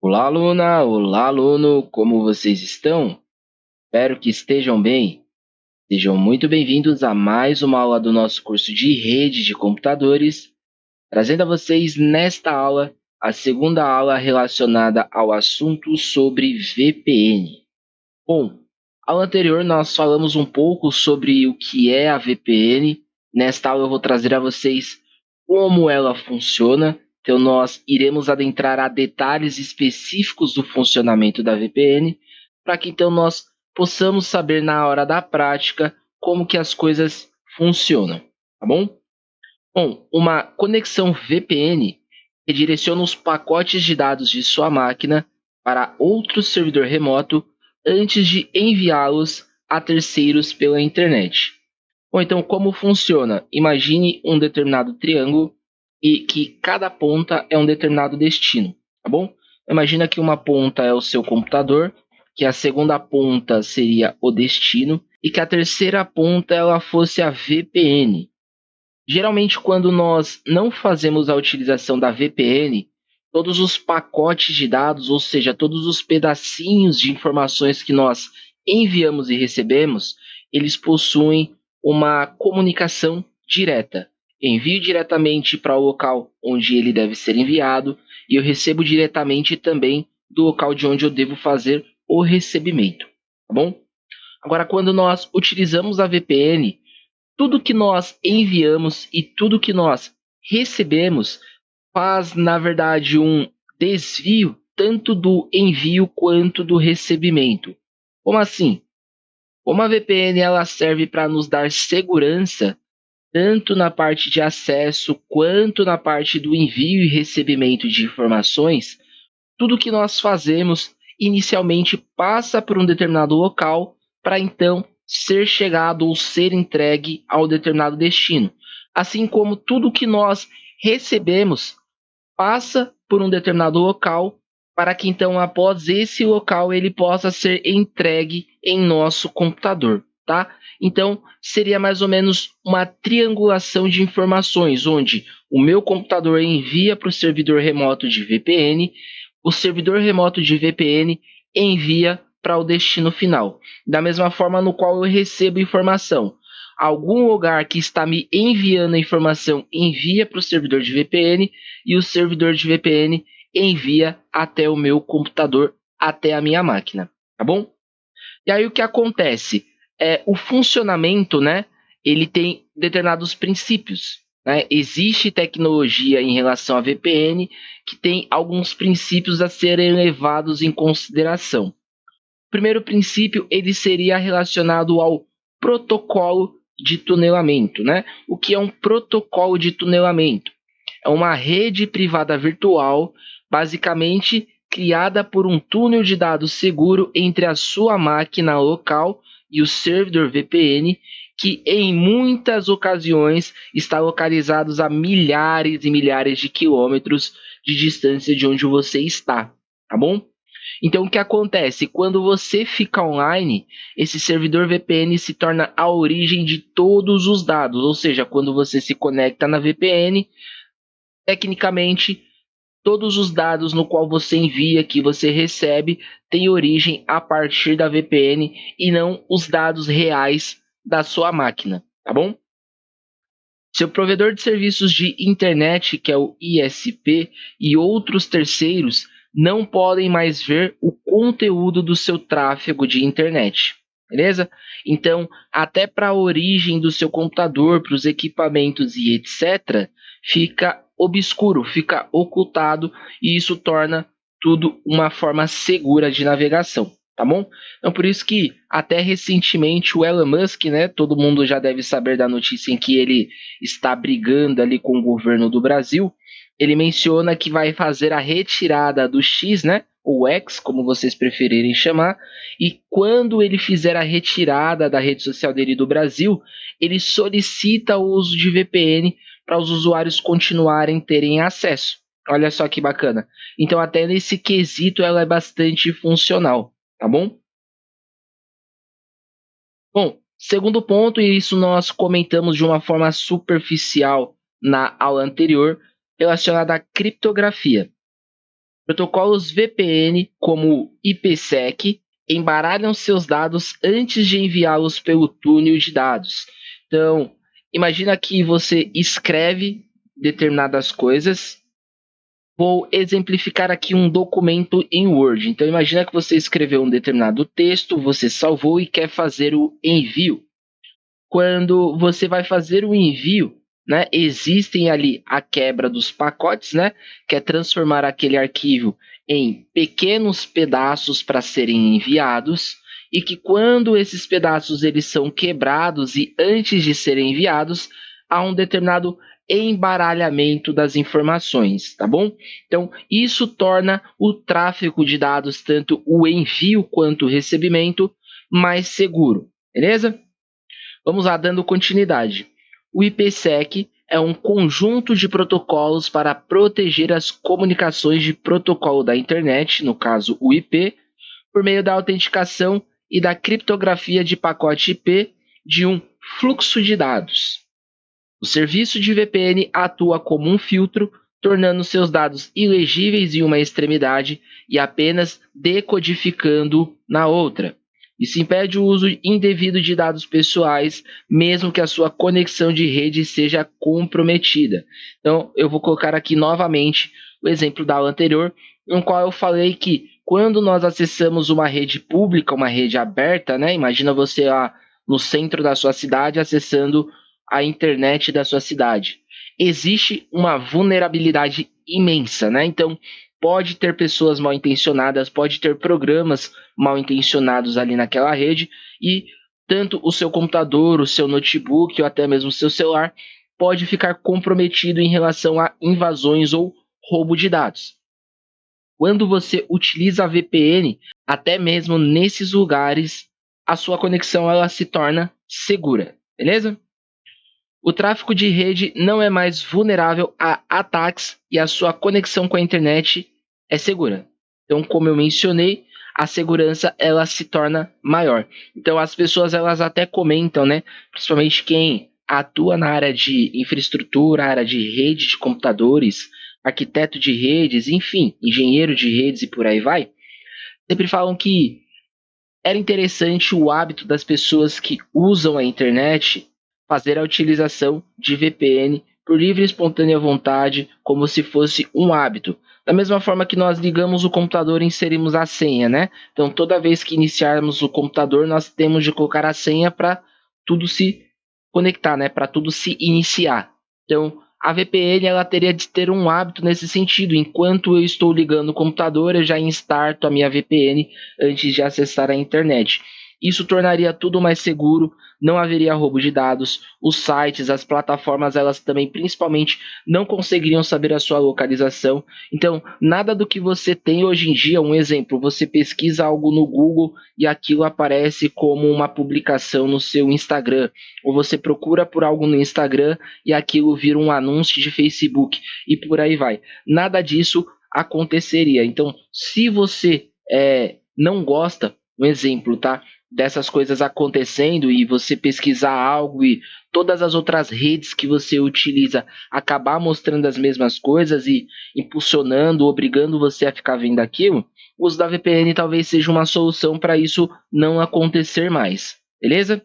Olá, aluna! Olá, aluno! Como vocês estão? Espero que estejam bem. Sejam muito bem-vindos a mais uma aula do nosso curso de rede de computadores, trazendo a vocês nesta aula a segunda aula relacionada ao assunto sobre VPN. Bom, aula anterior nós falamos um pouco sobre o que é a VPN. Nesta aula eu vou trazer a vocês como ela funciona. Então nós iremos adentrar a detalhes específicos do funcionamento da VPN, para que então nós possamos saber na hora da prática como que as coisas funcionam, tá bom? Bom, uma conexão VPN redireciona os pacotes de dados de sua máquina para outro servidor remoto antes de enviá-los a terceiros pela internet. Ou então, como funciona? Imagine um determinado triângulo e que cada ponta é um determinado destino, tá bom? Imagina que uma ponta é o seu computador, que a segunda ponta seria o destino e que a terceira ponta ela fosse a VPN. Geralmente, quando nós não fazemos a utilização da VPN, todos os pacotes de dados, ou seja, todos os pedacinhos de informações que nós enviamos e recebemos, eles possuem uma comunicação direta. Envio diretamente para o local onde ele deve ser enviado e eu recebo diretamente também do local de onde eu devo fazer o recebimento, tá bom? Agora, quando nós utilizamos a VPN, tudo que nós enviamos e tudo que nós recebemos faz, na verdade, um desvio tanto do envio quanto do recebimento. Como assim? Como a VPN ela serve para nos dar segurança tanto na parte de acesso quanto na parte do envio e recebimento de informações, tudo que nós fazemos inicialmente passa por um determinado local para então ser chegado ou ser entregue ao determinado destino. Assim como tudo que nós recebemos passa por um determinado local para que então após esse local ele possa ser entregue em nosso computador, tá? Então seria mais ou menos uma triangulação de informações, onde o meu computador envia para o servidor remoto de VPN, o servidor remoto de VPN envia para o destino final. Da mesma forma no qual eu recebo informação. Algum lugar que está me enviando a informação envia para o servidor de VPN e o servidor de VPN envia até o meu computador, até a minha máquina, tá bom? E aí o que acontece? O funcionamento, né? Ele tem determinados princípios, né? Existe tecnologia em relação à VPN que tem alguns princípios a serem levados em consideração. O primeiro princípio ele seria relacionado ao protocolo de tunelamento, né? O que é um protocolo de tunelamento? É uma rede privada virtual, basicamente criada por um túnel de dados seguro entre a sua máquina local e o servidor VPN, que em muitas ocasiões está localizados a milhares e milhares de quilômetros de distância de onde você está, tá bom? Então, o que acontece? Quando você fica online, esse servidor VPN se torna a origem de todos os dados, ou seja, quando você se conecta na VPN, tecnicamente, todos os dados no qual você envia, que você recebe, têm origem a partir da VPN e não os dados reais da sua máquina, tá bom? Seu provedor de serviços de internet, que é o ISP, e outros terceiros não podem mais ver o conteúdo do seu tráfego de internet, beleza? Então, até para a origem do seu computador, para os equipamentos e etc., fica obscuro, fica ocultado e isso torna tudo uma forma segura de navegação, tá bom? Então, por isso que até recentemente o Elon Musk, né, todo mundo já deve saber da notícia em que ele está brigando ali com o governo do Brasil, ele menciona que vai fazer a retirada do X, né, ou X, como vocês preferirem chamar, e quando ele fizer a retirada da rede social dele do Brasil, ele solicita o uso de VPN para os usuários continuarem terem acesso. Olha só que bacana. Então, até nesse quesito, ela é bastante funcional, tá bom? Bom, segundo ponto, e isso nós comentamos de uma forma superficial na aula anterior, relacionada à criptografia. Protocolos VPN, como o IPsec, embaralham seus dados antes de enviá-los pelo túnel de dados. Então, imagina que você escreve determinadas coisas. Vou exemplificar aqui um documento em Word. Então, imagina que você escreveu um determinado texto, você salvou e quer fazer o envio. Quando você vai fazer o envio, né, existem ali a quebra dos pacotes, né, que é transformar aquele arquivo em pequenos pedaços para serem enviados, e que quando esses pedaços eles são quebrados e antes de serem enviados, há um determinado embaralhamento das informações, tá bom? Então, isso torna o tráfego de dados, tanto o envio quanto o recebimento, mais seguro, beleza? Vamos lá, dando continuidade. O IPsec é um conjunto de protocolos para proteger as comunicações de protocolo da internet, no caso o IP, por meio da autenticação e da criptografia de pacote IP de um fluxo de dados. O serviço de VPN atua como um filtro, tornando seus dados ilegíveis em uma extremidade e apenas decodificando na outra. Isso impede o uso indevido de dados pessoais, mesmo que a sua conexão de rede seja comprometida. Então, eu vou colocar aqui novamente o exemplo da aula anterior, no qual eu falei que quando nós acessamos uma rede pública, uma rede aberta, né? Imagina você lá no centro da sua cidade acessando a internet da sua cidade. Existe uma vulnerabilidade imensa, né? Então, pode ter pessoas mal intencionadas, pode ter programas mal intencionados ali naquela rede, e tanto o seu computador, o seu notebook ou até mesmo o seu celular pode ficar comprometido em relação a invasões ou roubo de dados. Quando você utiliza a VPN, até mesmo nesses lugares, a sua conexão ela se torna segura, beleza? O tráfego de rede não é mais vulnerável a ataques e a sua conexão com a internet é segura. Então, como eu mencionei, a segurança ela se torna maior. Então, as pessoas elas até comentam, né? Principalmente quem atua na área de infraestrutura, área de rede de computadores, arquiteto de redes, enfim, engenheiro de redes e por aí vai, sempre falam que era interessante o hábito das pessoas que usam a internet fazer a utilização de VPN por livre e espontânea vontade, como se fosse um hábito. Da mesma forma que nós ligamos o computador e inserimos a senha, né? Então, toda vez que iniciarmos o computador, nós temos de colocar a senha para tudo se conectar, né? Para tudo se iniciar. Então, a VPN ela teria de ter um hábito nesse sentido. Enquanto eu estou ligando o computador, eu já instarto a minha VPN antes de acessar a internet. Isso tornaria tudo mais seguro, não haveria roubo de dados, os sites, as plataformas, elas também principalmente não conseguiriam saber a sua localização. Então, nada do que você tem hoje em dia, um exemplo, você pesquisa algo no Google e aquilo aparece como uma publicação no seu Instagram, ou você procura por algo no Instagram e aquilo vira um anúncio de Facebook e por aí vai. Nada disso aconteceria. Então, se você não gosta, um exemplo, tá? Dessas coisas acontecendo e você pesquisar algo e todas as outras redes que você utiliza acabar mostrando as mesmas coisas e impulsionando, obrigando você a ficar vendo aquilo, o uso da VPN talvez seja uma solução para isso não acontecer mais, beleza?